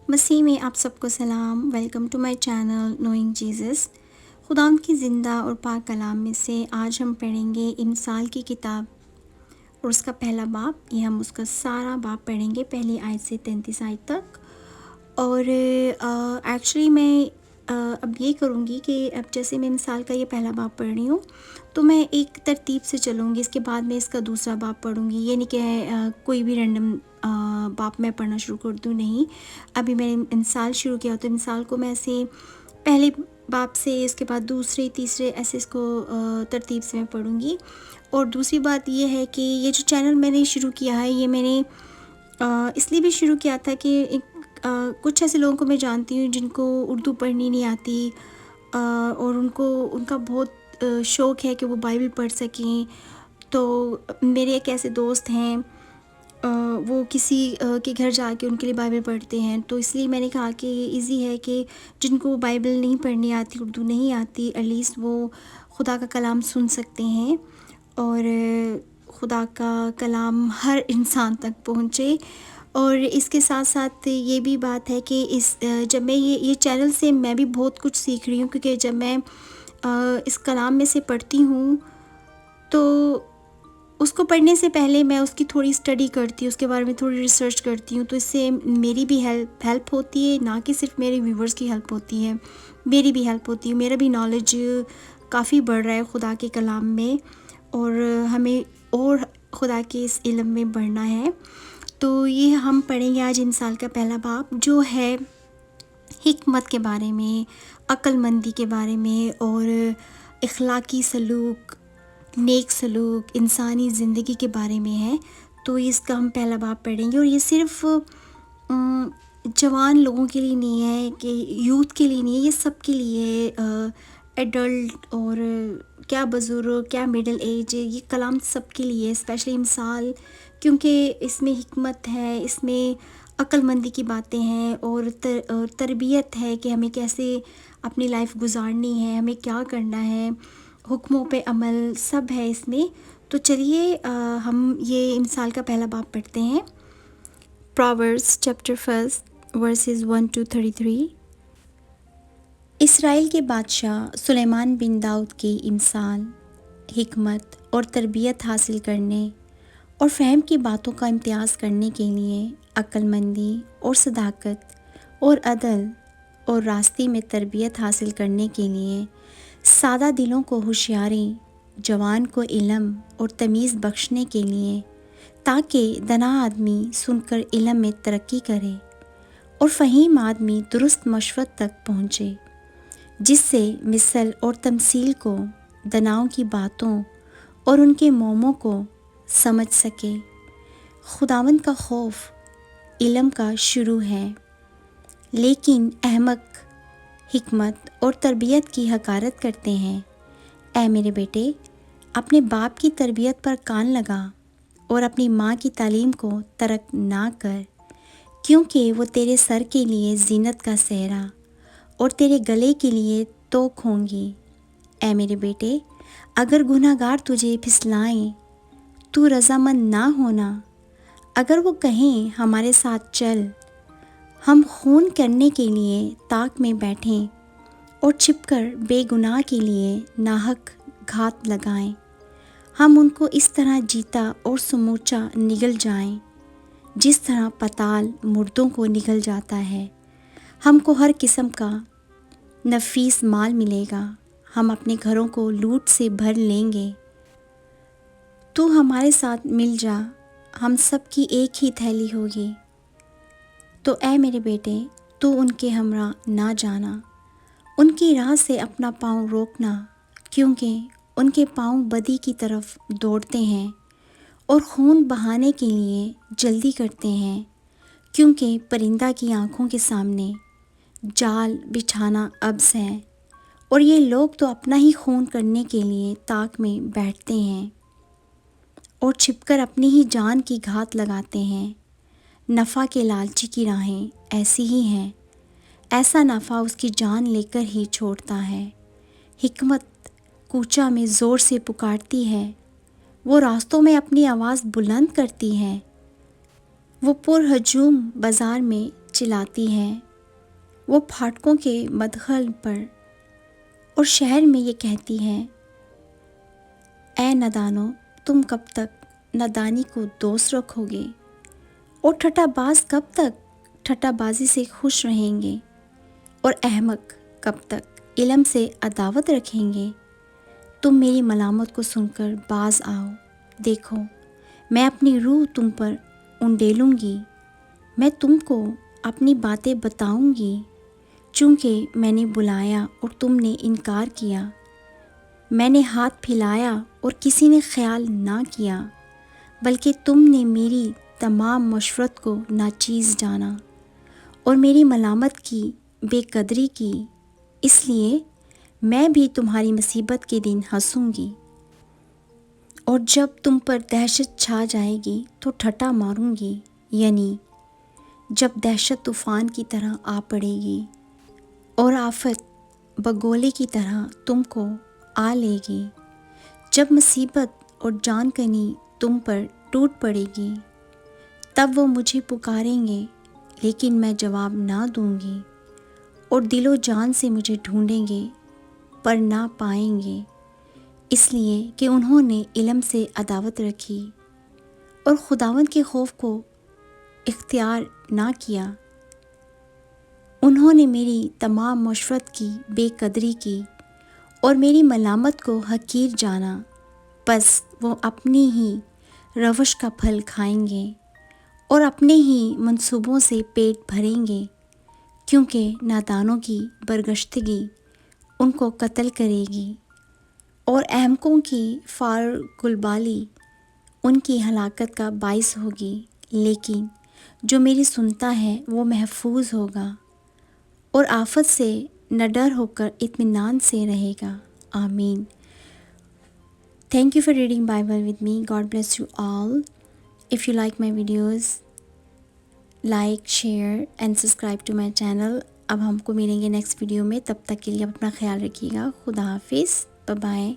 مسیح میں آپ سب کو سلام. Welcome to my channel knowing Jesus. خداوند کی زندہ اور پاک کلام میں سے آج ہم پڑھیں گے امثال کی کتاب اور اس کا پہلا باب. یہ ہم اس کا سارا باب پڑھیں گے پہلی آیت سے 33 آیت تک. اور ایکچولی میں اب یہ کروں گی کہ اب جیسے میں امثال کا یہ پہلا باب پڑھ رہی ہوں تو میں ایک ترتیب سے چلوں گی. اس کے بعد میں اس کا دوسرا باب پڑھوں گی. یہ نہیں کہ کوئی بھی رینڈم باب میں پڑھنا شروع کر دوں. نہیں, ابھی میں نے امثال شروع کیا تو امثال کو میں ایسے پہلے باب سے اس کے بعد دوسرے تیسرے ایسے اس کو ترتیب سے میں پڑھوں گی. اور دوسری بات یہ ہے کہ یہ جو چینل میں نے شروع کیا ہے یہ میں نے اس لیے بھی شروع کیا تھا کہ کچھ ایسے لوگوں کو میں جانتی ہوں جن کو اردو پڑھنی نہیں آتی اور ان کا بہت شوق ہے کہ وہ بائبل پڑھ سکیں. تو میرے ایک ایسے دوست ہیں وہ کسی کے گھر جا کے ان کے لیے بائبل پڑھتے ہیں. تو اس لیے میں نے کہا کہ یہ ایزی ہے کہ جن کو بائبل نہیں پڑھنی آتی, اردو نہیں آتی, ایٹ لیسٹ وہ خدا کا کلام سن سکتے ہیں اور خدا کا کلام ہر انسان تک پہنچے. اور اس کے ساتھ ساتھ یہ بھی بات ہے کہ جب میں یہ چینل سے میں بھی بہت کچھ سیکھ رہی ہوں, کیونکہ جب میں اس کلام میں سے پڑھتی ہوں تو اس کو پڑھنے سے پہلے میں اس کی تھوڑی اسٹڈی کرتی ہوں, اس کے بارے میں تھوڑی ریسرچ کرتی ہوں. تو اس سے میری بھی ہیلپ ہوتی ہے, نہ کہ صرف میرے ویورز کی ہیلپ ہوتی ہے, میری بھی ہیلپ ہوتی ہے. میرا بھی نالج کافی بڑھ رہا ہے خدا کے کلام میں اور ہمیں اور خدا کے اس علم میں بڑھنا ہے. تو یہ ہم پڑھیں گے آج امثال کا پہلا باب جو ہے حکمت کے بارے میں, عقل مندی کے بارے میں اور اخلاقی سلوک, نیک سلوک, انسانی زندگی کے بارے میں ہے. تو اس کا ہم پہلا باب پڑھیں گے. اور یہ صرف جوان لوگوں کے لیے نہیں ہے کہ یوتھ کے لیے نہیں ہے, یہ سب کے لیے ایڈلٹ اور کیا بزرگ کیا مڈل ایج, یہ کلام سب کے لیے, اسپیشلی امثال کیونکہ اس میں حکمت ہے, اس میں عقل مندی کی باتیں ہیں اور تربیت ہے کہ ہمیں کیسے اپنی لائف گزارنی ہے, ہمیں کیا کرنا ہے, حکموں پہ عمل سب ہے اس میں. تو چلیے ہم یہ امثال کا پہلا باب پڑھتے ہیں. Proverbs chapter 1 versus 1-33. اسرائیل کے بادشاہ سلیمان بن داؤد کی امثال حکمت اور تربیت حاصل کرنے اور فہم کی باتوں کا امتیاز کرنے کے لیے عقل مندی اور صداقت اور عدل اور راستے میں تربیت حاصل کرنے کے لیے سادہ دلوں کو ہوشیاری, جوان کو علم اور تمیز بخشنے کے لیے, تاکہ دانا آدمی سن کر علم میں ترقی کرے اور فہیم آدمی درست مشورت تک پہنچے, جس سے مثل اور تمثیل کو, دناؤں کی باتوں اور ان کے موموں کو سمجھ سکے. خداوند کا خوف علم کا شروع ہے, لیکن احمق حکمت اور تربیت کی حقارت کرتے ہیں. اے میرے بیٹے, اپنے باپ کی تربیت پر کان لگا اور اپنی ماں کی تعلیم کو ترک نہ کر, کیونکہ وہ تیرے سر کے لیے زینت کا صحرا اور تیرے گلے کے لیے توق ہوں گی. اے میرے بیٹے, اگر گناہ گار تجھے پھسلائیں تو رضامند نہ ہونا. اگر وہ کہیں ہمارے ساتھ چل, ہم خون کرنے کے لیے طاق میں بیٹھیں اور چھپ کر بے گناہ کے لیے ناحق گھات لگائیں, ہم ان کو اس طرح جیتا اور سموچا نگل جائیں جس طرح پتال مردوں کو نگل جاتا ہے. ہم کو ہر قسم کا نفیس مال ملے گا, ہم اپنے گھروں کو لوٹ سے بھر لیں گے. تو ہمارے ساتھ مل جا, ہم سب کی ایک ہی تھیلی ہوگی. تو اے میرے بیٹے, تو ان کے ہمراہ نہ جانا, ان کی راہ سے اپنا پاؤں روکنا, کیونکہ ان کے پاؤں بدی کی طرف دوڑتے ہیں اور خون بہانے کے لیے جلدی کرتے ہیں. کیونکہ پرندہ کی آنکھوں کے سامنے جال بچھانا عبث ہے, اور یہ لوگ تو اپنا ہی خون کرنے کے لیے طاق میں بیٹھتے ہیں اور چھپ کر اپنی ہی جان کی گھات لگاتے ہیں. نفع کے لالچی کی راہیں ایسی ہی ہیں, ایسا نفع اس کی جان لے کر ہی چھوڑتا ہے. حکمت کوچہ میں زور سے پکارتی ہے, وہ راستوں میں اپنی آواز بلند کرتی ہے. وہ پر ہجوم بازار میں چلاتی ہیں وہ پھاٹکوں کے مدخل پر اور شہر میں یہ کہتی ہیں، اے نادانو، تم کب تک نادانی کو دوست رکھو گے اور ٹھٹا باز کب تک ٹھٹا بازی سے خوش رہیں گے اور احمق کب تک علم سے عداوت رکھیں گے؟ تم میری ملامت کو سن کر باز آؤ، دیکھو میں اپنی روح تم پر انڈیلوں گی، میں تم کو اپنی باتیں بتاؤں گی، چونکہ میں نے بلایا اور تم نے انکار کیا، میں نے ہاتھ پھیلایا اور کسی نے خیال نہ کیا، بلکہ تم نے میری تمام مشورت کو ناچیز جانا اور میری ملامت کی بے قدری کی، اس لیے میں بھی تمہاری مصیبت کے دن ہنسوں گی، اور جب تم پر دہشت چھا جائے گی تو ٹھٹا ماروں گی، یعنی جب دہشت طوفان کی طرح آ پڑے گی اور آفت بگولے کی طرح تم کو آ لے گی، جب مصیبت اور جان کنی تم پر ٹوٹ پڑے گی، تب وہ مجھے پکاریں گے لیکن میں جواب نہ دوں گی، اور دل و جان سے مجھے ڈھونڈیں گے پر نہ پائیں گے، اس لیے کہ انہوں نے علم سے عداوت رکھی اور خداوند کے خوف کو اختیار نہ کیا۔ انہوں نے میری تمام مشورت کی بے قدری کی اور میری ملامت کو حقیر جانا، پس وہ اپنی ہی روش کا پھل کھائیں گے اور اپنے ہی منصوبوں سے پیٹ بھریں گے، کیونکہ نادانوں کی برگشتگی ان کو قتل کرے گی اور احمقوں کی فارغالبالی ان کی ہلاکت کا باعث ہوگی، لیکن جو میری سنتا ہے وہ محفوظ ہوگا اور آفت سے نڈر ہو کر اطمینان سے رہے گا۔ آمین۔ Thank you for reading Bible with me. God bless you all. If you like my videos, like, share and subscribe to my channel. اب ہم کو ملیں گے نیکسٹ ویڈیو میں، تب تک کے لیے اپنا خیال رکھیے گا۔ خدا حافظ، بائے بائے۔